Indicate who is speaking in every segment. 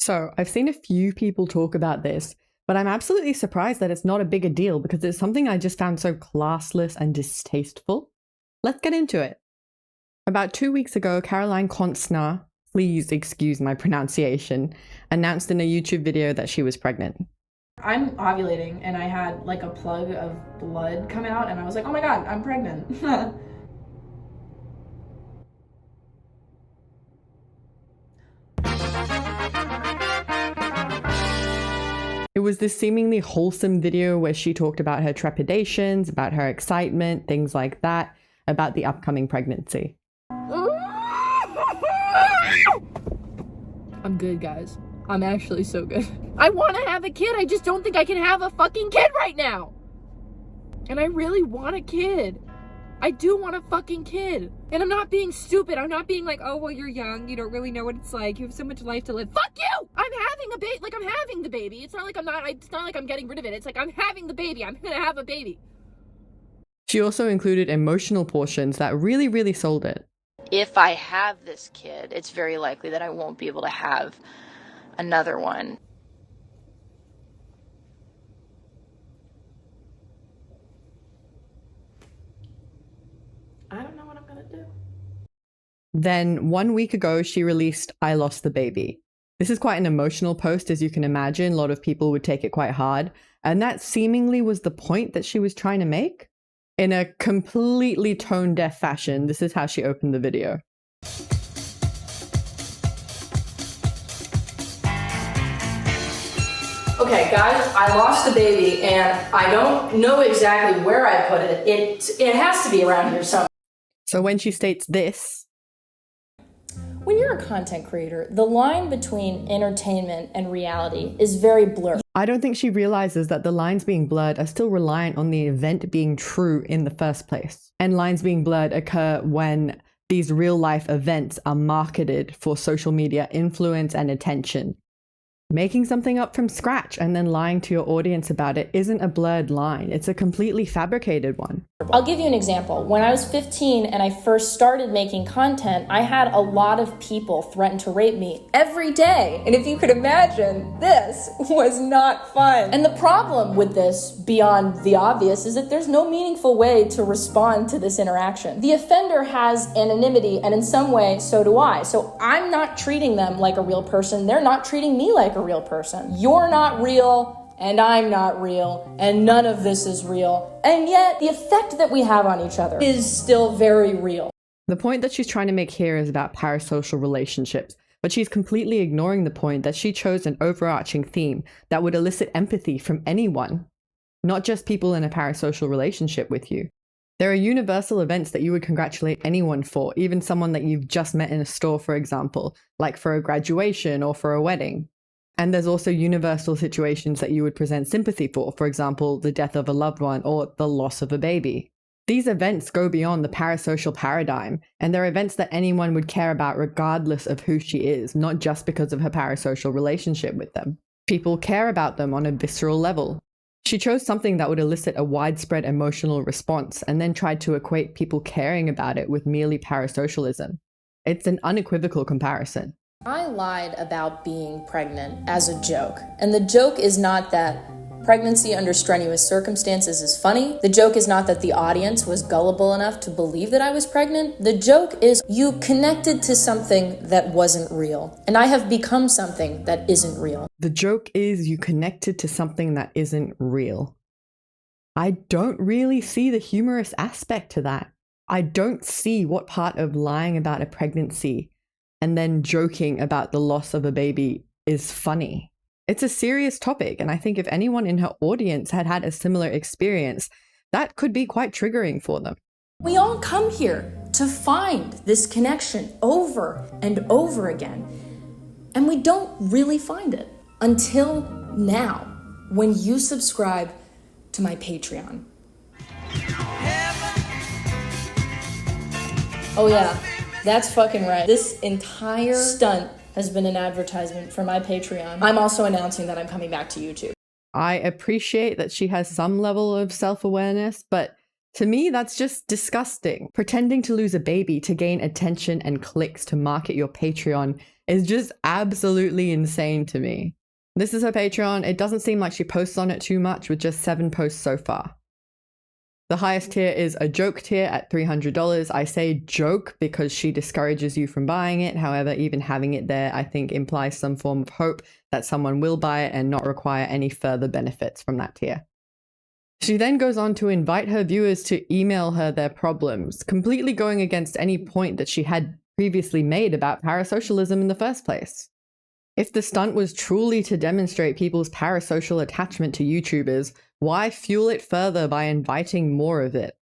Speaker 1: So I've seen a few people talk about this, but I'm absolutely surprised that it's not a bigger deal because it's something I just found so classless and distasteful. Let's get into it. About 2 weeks ago, Caroline Constner, please excuse my pronunciation, announced in a YouTube video that she was pregnant.
Speaker 2: I'm ovulating and I had like a plug of blood come out and I was like, oh my god, I'm pregnant.
Speaker 1: It was this seemingly wholesome video where she talked about her trepidations, about her excitement, things like that, about the upcoming pregnancy.
Speaker 3: I'm good, guys. I'm actually so good. I want to have a kid. I just don't think I can have a fucking kid right now. And I really want a kid. I do want a fucking kid. And I'm not being stupid. I'm not being like, oh, well, you're young. You don't really know what it's like. You have so much life to live. Fuck you! I'm having a baby. Like, I'm having the baby. It's not like it's not like I'm getting rid of it. It's like, I'm having the baby. I'm gonna have a baby.
Speaker 1: She also included emotional portions that really, really sold it.
Speaker 4: If I have this kid, it's very likely that I won't be able to have another one.
Speaker 2: I don't know what I'm gonna do.
Speaker 1: Then 1 week ago, she released I Lost the Baby. This is quite an emotional post, as you can imagine. A lot of people would take it quite hard. And that seemingly was the point that she was trying to make. In a completely tone-deaf fashion, this is how she opened the video.
Speaker 2: Okay, guys, I lost the baby and I don't know exactly where I put it. It has to be around here somewhere.
Speaker 1: So when she states this,
Speaker 5: when you're a content creator, the line between entertainment and reality is very blurred.
Speaker 1: I don't think she realizes that the lines being blurred are still reliant on the event being true in the first place. And lines being blurred occur when these real-life events are marketed for social media influence and attention. Making something up from scratch and then lying to your audience about it isn't a blurred line. It's a completely fabricated one.
Speaker 5: I'll give you an example. When I was 15 and I first started making content, I had a lot of people threaten to rape me every day. And if you could imagine, this was not fun. And the problem with this, beyond the obvious, is that there's no meaningful way to respond to this interaction. The offender has anonymity, and in some way, so do I. So I'm not treating them like a real person. They're not treating me like a real person. You're not real. And I'm not real, and none of this is real. And yet, the effect that we have on each other is still very real.
Speaker 1: The point that she's trying to make here is about parasocial relationships, but she's completely ignoring the point that she chose an overarching theme that would elicit empathy from anyone, not just people in a parasocial relationship with you. There are universal events that you would congratulate anyone for, even someone that you've just met in a store, for example, like for a graduation or for a wedding. And there's also universal situations that you would present sympathy for example, the death of a loved one or the loss of a baby. These events go beyond the parasocial paradigm, and they're events that anyone would care about regardless of who she is, not just because of her parasocial relationship with them. People care about them on a visceral level. She chose something that would elicit a widespread emotional response and then tried to equate people caring about it with merely parasocialism. It's an unequivocal comparison.
Speaker 5: I lied about being pregnant as a joke. And the joke is not that pregnancy under strenuous circumstances is funny. The joke is not that the audience was gullible enough to believe that I was pregnant. The joke is you connected to something that wasn't real. And I have become something that isn't real.
Speaker 1: The joke is you connected to something that isn't real. I don't really see the humorous aspect to that. I don't see what part of lying about a pregnancy and then joking about the loss of a baby is funny. It's a serious topic, and I think if anyone in her audience had had a similar experience, that could be quite triggering for them.
Speaker 5: We all come here to find this connection over and over again, and we don't really find it until now, when you subscribe to my Patreon. Oh yeah. That's fucking right. This entire stunt has been an advertisement for my Patreon. I'm also announcing that I'm coming back to YouTube.
Speaker 1: I appreciate that she has some level of self-awareness, but To me, that's just disgusting. Pretending to lose a baby to gain attention and clicks to market your Patreon is just absolutely insane to me. This is her Patreon. It doesn't seem like she posts on it too much, with just 7 posts so far. The highest tier is a joke tier at $300. I say joke because she discourages you from buying it. However, even having it there, I think, implies some form of hope that someone will buy it and not require any further benefits from that tier. She then goes on to invite her viewers to email her their problems, completely going against any point that she had previously made about parasocialism in the first place. If the stunt was truly to demonstrate people's parasocial attachment to YouTubers, why fuel it further by inviting more of it?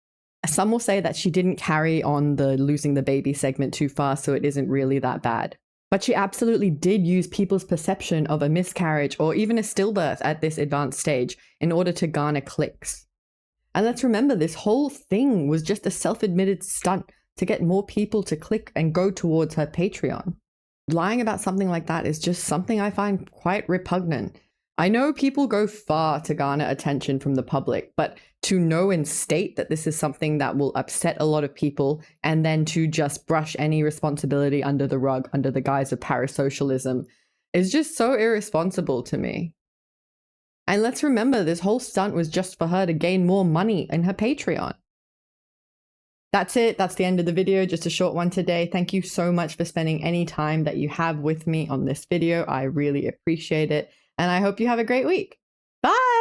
Speaker 1: Some will say that she didn't carry on the losing the baby segment too far, so it isn't really that bad. But she absolutely did use people's perception of a miscarriage or even a stillbirth at this advanced stage in order to garner clicks. And let's remember, this whole thing was just a self-admitted stunt to get more people to click and go towards her Patreon. Lying about something like that is just something I find quite repugnant. I know people go far to garner attention from the public, but to know and state that this is something that will upset a lot of people and then to just brush any responsibility under the rug under the guise of parasocialism is just so irresponsible to me. And let's remember, this whole stunt was just for her to gain more money in her Patreon. That's it. That's the end of the video. Just a short one today. Thank you so much for spending any time that you have with me on this video. I really appreciate it. And I hope you have a great week. Bye!